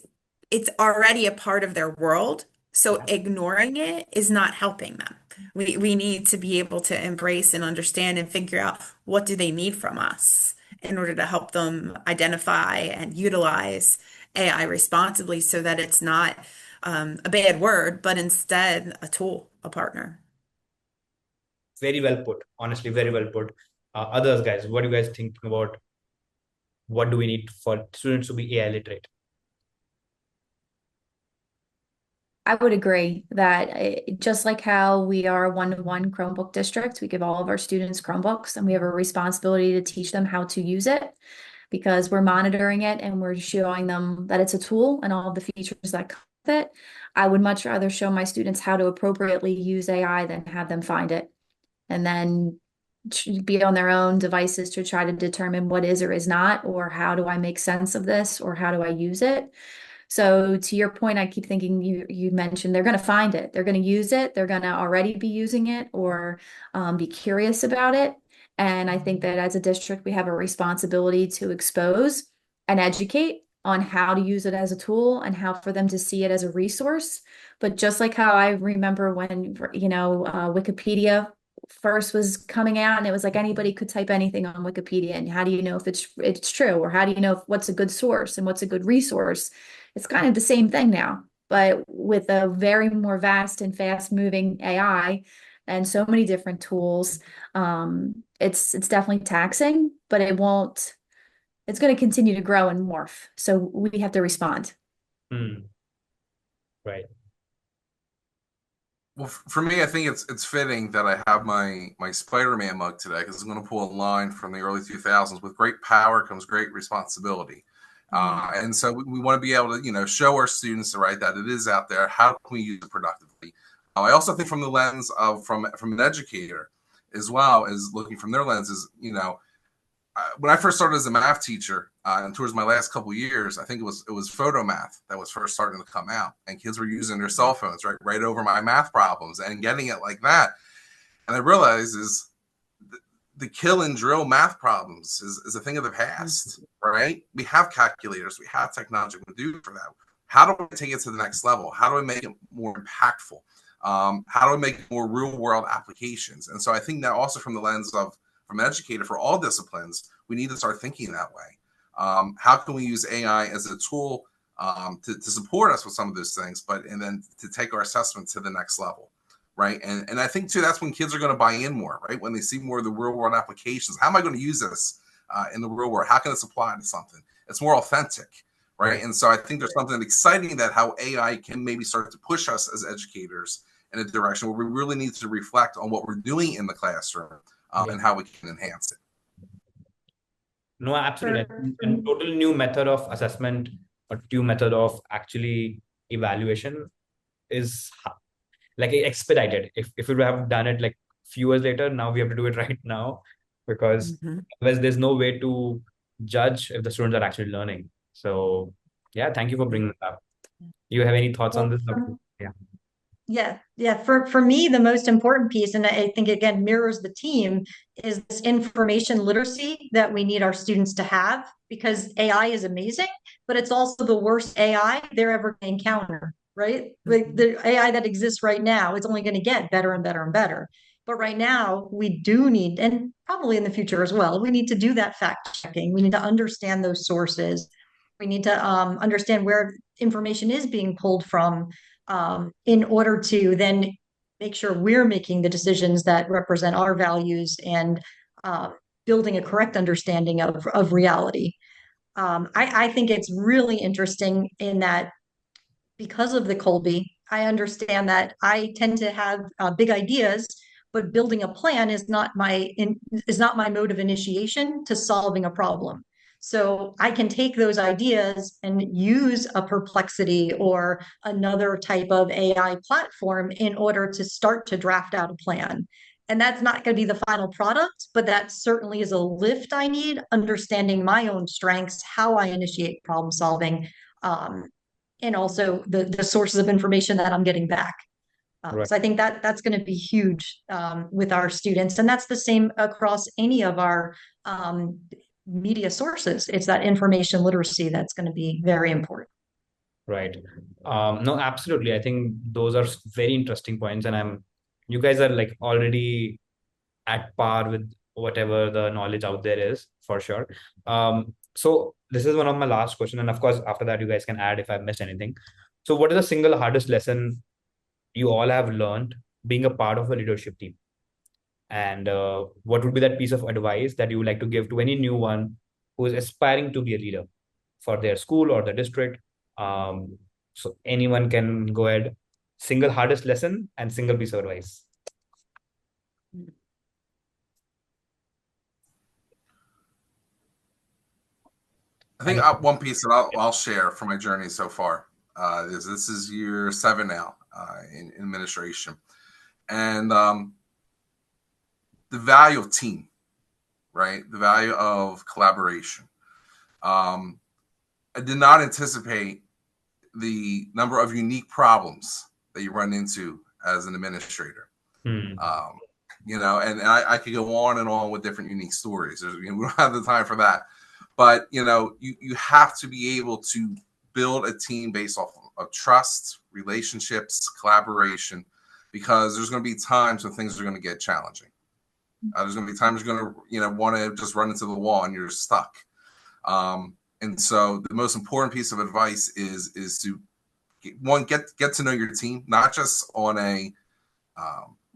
already a part of their world. So ignoring it is not helping them. We need to be able to embrace and understand and figure out what do they need from us in order to help them identify and utilize AI responsibly, so that it's not a bad word, but instead a tool, a partner. Very well put. Honestly, very well put. Others, guys, what do you guys think about what do we need for students to be AI literate? I would agree that just like how we are a one-to-one Chromebook district, we give all of our students Chromebooks, and we have a responsibility to teach them how to use it, because we're monitoring it and we're showing them that it's a tool and all of the features that come with it. I would much rather show my students how to appropriately use AI than have them find it and then be on their own devices to try to determine what is or is not, or how do I make sense of this, or how do I use it. So to your point, I keep thinking you mentioned they're going to find it, they're going to use it, they're going to already be using it or be curious about it. And I think that as a district, we have a responsibility to expose and educate on how to use it as a tool and how for them to see it as a resource. But just like how I remember when, Wikipedia first was coming out and it was like anybody could type anything on Wikipedia, and how do you know if it's true, or how do you know what's a good source and what's a good resource? It's kind of the same thing now, but with a very more vast and fast moving AI and so many different tools. It's definitely taxing, but it's going to continue to grow and morph. So we have to respond. Right. Well, for me, I think it's fitting that I have my Spider-Man mug today, because I'm going to pull a line from the early 2000s: with great power comes great responsibility. And so we want to be able to, show our students, right, that it is out there. How can we use it productively? I also think from the lens of from an educator, as well as looking from their lenses, when I first started as a math teacher, and towards my last couple of years, I think it was photo math that was first starting to come out, and kids were using their cell phones right over my math problems and getting it like that. And I realized is the kill and drill math problems is a thing of the past, right? We have calculators, we have technology we do for that. How do we take it to the next level? How do we make it more impactful? How do we make more real world applications? And so I think that also from the lens of from an educator for all disciplines, we need to start thinking that way. How can we use AI as a tool to support us with some of those things, and then to take our assessment to the next level, right? And I think too, that's when kids are going to buy in more, right? When they see more of the real world applications. How am I going to use this in the real world? How can this apply to something? It's more authentic, right? And so I think there's something exciting that how AI can maybe start to push us as educators in a direction where we really need to reflect on what we're doing in the classroom. And how we can enhance it. No, absolutely. And total new method of assessment, or new method of actually evaluation is like expedited. If we would have done it like few years later, now we have to do it right now, because otherwise there's no way to judge if the students are actually learning. So yeah, thank you for bringing that up. You have any thoughts on this? Yeah. For me, the most important piece, and I think again mirrors the team, is this information literacy that we need our students to have, because AI is amazing, but it's also the worst AI they're ever going to encounter, right? Like the AI that exists right now, it's only going to get better and better and better. But right now, we do need, and probably in the future as well, we need to do that fact checking. We need to understand those sources. We need to understand where information is being pulled from, in order to then make sure we're making the decisions that represent our values and building a correct understanding of reality. I think it's really interesting in that, because of the Colby, I understand that I tend to have big ideas, but building a plan is not my mode of initiation to solving a problem. So I can take those ideas and use a Perplexity or another type of AI platform in order to start to draft out a plan. And that's not going to be the final product, but that certainly is a lift I need, understanding my own strengths, how I initiate problem solving, and also the sources of information that I'm getting back. So I think that's going to be huge with our students. And that's the same across any of our media sources. It's that information literacy that's going to be very important. Right. No, absolutely. I think those are very interesting points. And you guys are like already at par with whatever the knowledge out there is, for sure. So this is one of my last question. And of course, after that, you guys can add if I've missed anything. So what is the single hardest lesson you all have learned being a part of a leadership team? And what would be that piece of advice that you would like to give to any new one who is aspiring to be a leader for their school or the district? So anyone can go ahead. Single hardest lesson and single piece of advice. I think one piece that I'll share from my journey so far is this is year 7 now in administration, and the value of team, right? The value of collaboration. I did not anticipate the number of unique problems that you run into as an administrator. Hmm. And I could go on and on with different unique stories. We don't have the time for that. But, you have to be able to build a team based off of trust, relationships, collaboration, because there's going to be times when things are going to get challenging. There's going to be times you're going to, want to just run into the wall and you're stuck. And so the most important piece of advice is to get to know your team, not just on a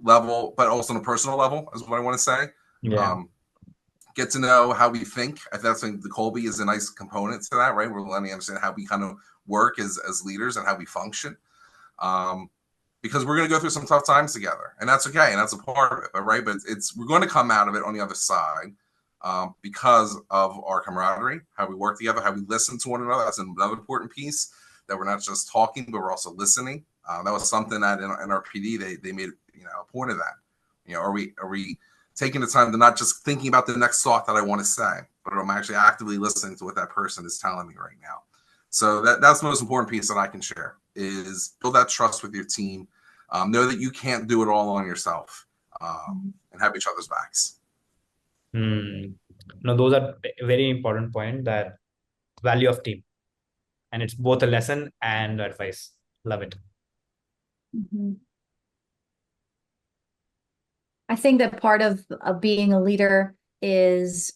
level, but also on a personal level, is what I want to say. Yeah. Get to know how we think. I think the Colby is a nice component to that, right? We're letting you understand how we kind of work as leaders and how we function. Because we're going to go through some tough times together, and that's okay, and that's a part of it, right? But we're going to come out of it on the other side because of our camaraderie, how we work together, how we listen to one another. That's another important piece, that we're not just talking, but we're also listening. That was something that in our PD they made a point of that. Are we taking the time to not just thinking about the next thought that I want to say, but I'm actually actively listening to what that person is telling me right now. So that's the most important piece that I can share, is build that trust with your team. Know that you can't do it all on yourself, and have each other's backs. No, those are a very important point, that value of team. And it's both a lesson and advice. Love it. Mhm. I think that part of being a leader is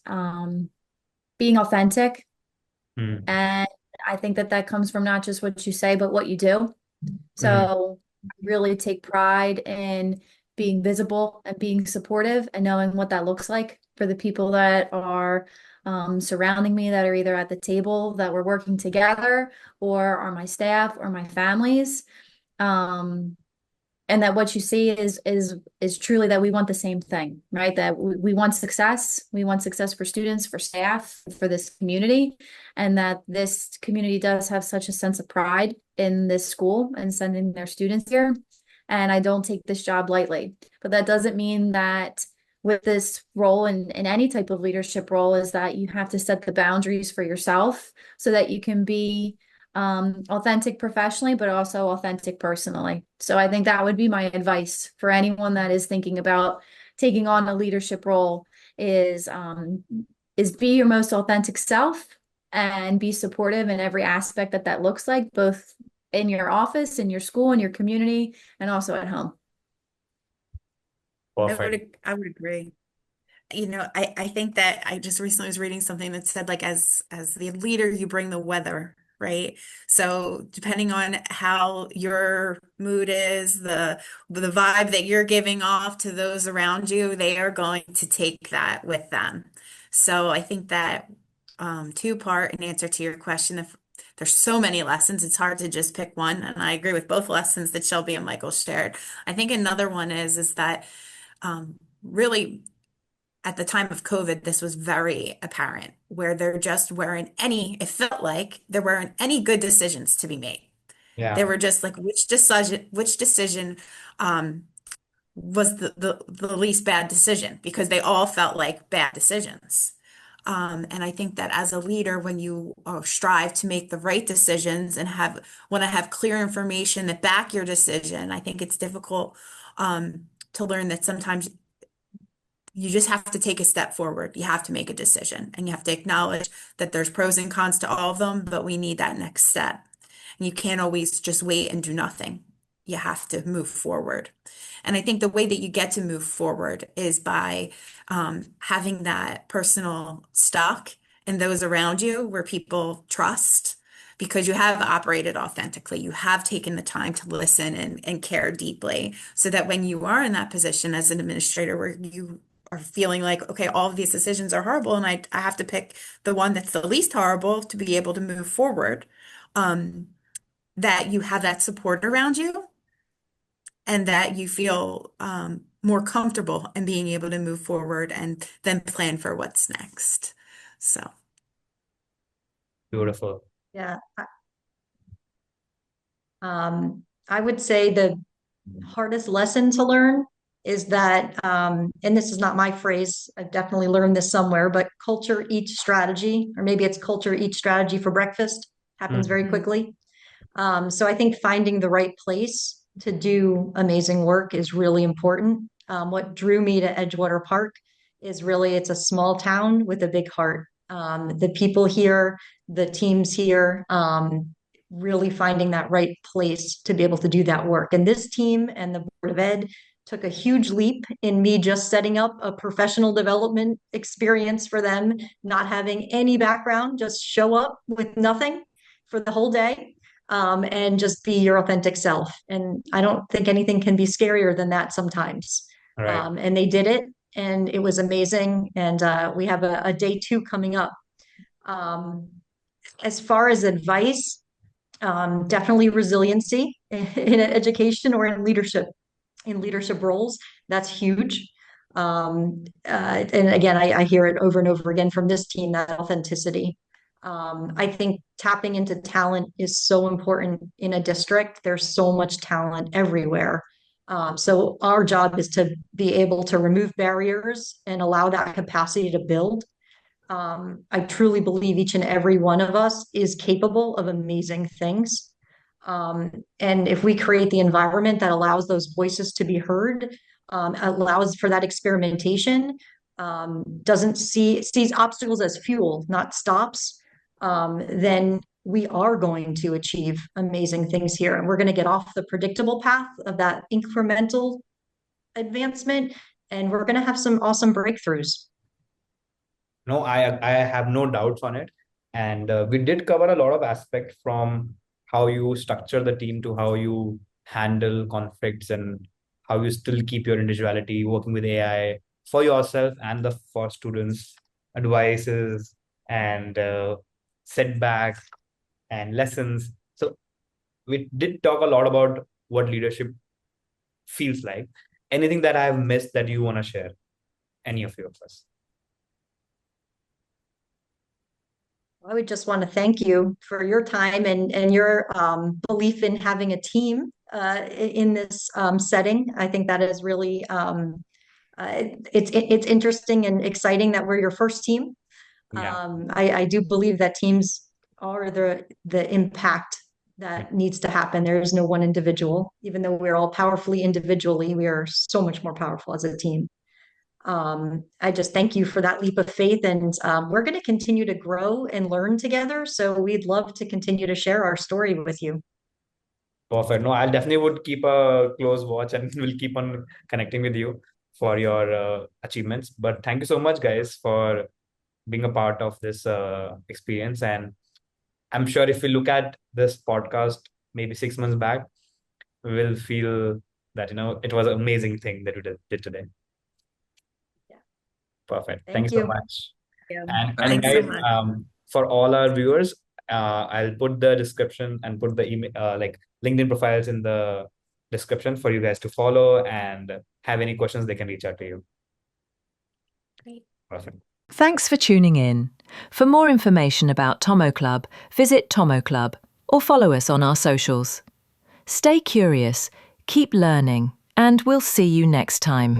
being authentic. And I think that comes from not just what you say, but what you do. So I really take pride in being visible and being supportive and knowing what that looks like for the people that are surrounding me, that are either at the table that we're working together, or are my staff or my families. And that what you see is truly that we want the same thing, right? That we want success. We want success for students, for staff, for this community, and that this community does have such a sense of pride in this school and sending their students here. And I don't take this job lightly, but that doesn't mean that with this role in any type of leadership role is that you have to set the boundaries for yourself so that you can be authentic professionally, but also authentic personally. So I think that would be my advice for anyone that is thinking about taking on a leadership role is be your most authentic self and be supportive in every aspect that looks like, both in your office, in your school, in your community, and also at home. Perfect. I would agree. I think that I just recently was reading something that said, like, as the leader, you bring the weather, right? So depending on how your mood is, the vibe that you're giving off to those around you, they are going to take that with them. So I think that two-part in answer to your question, if there's so many lessons, it's hard to just pick one. And I agree with both lessons that Shelby and Michael shared. I think another one is that really, at the time of COVID, this was very apparent, where it felt like there weren't any good decisions to be made. Yeah. They were just like, which decision was the least bad decision, because they all felt like bad decisions. And I think that as a leader, when you strive to make the right decisions and want to have clear information that back your decision, I think it's difficult to learn that sometimes you just have to take a step forward. You have to make a decision, and you have to acknowledge that there's pros and cons to all of them, but we need that next step. And you can't always just wait and do nothing. You have to move forward. And I think the way that you get to move forward is by having that personal stock in those around you where people trust, because you have operated authentically. You have taken the time to listen and care deeply, so that when you are in that position as an administrator where you are feeling like, okay, all of these decisions are horrible, and I have to pick the one that's the least horrible to be able to move forward, that you have that support around you, and that you feel more comfortable in being able to move forward and then plan for what's next. So Beautiful. Yeah. I would say the hardest lesson to learn is that, and this is not my phrase, I've definitely learned this somewhere, but culture eats strategy, or maybe it's culture eats strategy for breakfast, happens very quickly. So I think finding the right place to do amazing work is really important. What drew me to Edgewater Park is really it's a small town with a big heart. The people here, the teams here, really finding that right place to be able to do that work. And this team and the Board of Ed took a huge leap in me just setting up a professional development experience for them, not having any background, just show up with nothing for the whole day, and just be your authentic self. And I don't think anything can be scarier than that sometimes. Right. And they did it, and it was amazing. And we have a day 2 coming up. As far as advice, definitely resiliency in education or in leadership roles. That's huge. And again, I hear it over and over again from this team, that authenticity. I think tapping into talent is so important in a district. There's so much talent everywhere. So our job is to be able to remove barriers and allow that capacity to build. I truly believe each and every one of us is capable of amazing things. And if we create the environment that allows those voices to be heard, allows for that experimentation, doesn't sees obstacles as fuel, not stops, then we are going to achieve amazing things here. And we're going to get off the predictable path of that incremental advancement, and we're going to have some awesome breakthroughs. No, I have no doubts on it. And we did cover a lot of aspects from how you structure the team to how you handle conflicts and how you still keep your individuality, working with AI for yourself and for students, advices and setbacks and lessons. So we did talk a lot about what leadership feels like. Anything that I have missed that you want to share? Any of you of us? I would just want to thank you for your time and your belief in having a team in this setting. I think that is really it's interesting and exciting that we're your first team. Yeah. I do believe that teams are the impact that needs to happen. There is no one individual, even though we're all powerfully individually, we are so much more powerful as a team. I just thank you for that leap of faith, and we're going to continue to grow and learn together. So we'd love to continue to share our story with you. Perfect. No, I definitely would keep a close watch and will keep on connecting with you for your achievements. But thank you so much, guys, for being a part of this experience. And I'm sure if we look at this podcast maybe 6 months back, we will feel that, it was an amazing thing that we did today. Yeah. Perfect. Thank you you so much. Yeah. And Thanks so guys, much. for all our viewers, I'll put the description and put the email, like LinkedIn profiles in the description for you guys to follow, and have any questions, they can reach out to you. Great. Perfect. Thanks for tuning in. For more information about TomoClub, visit TomoClub or follow us on our socials. Stay curious, keep learning, and we'll see you next time.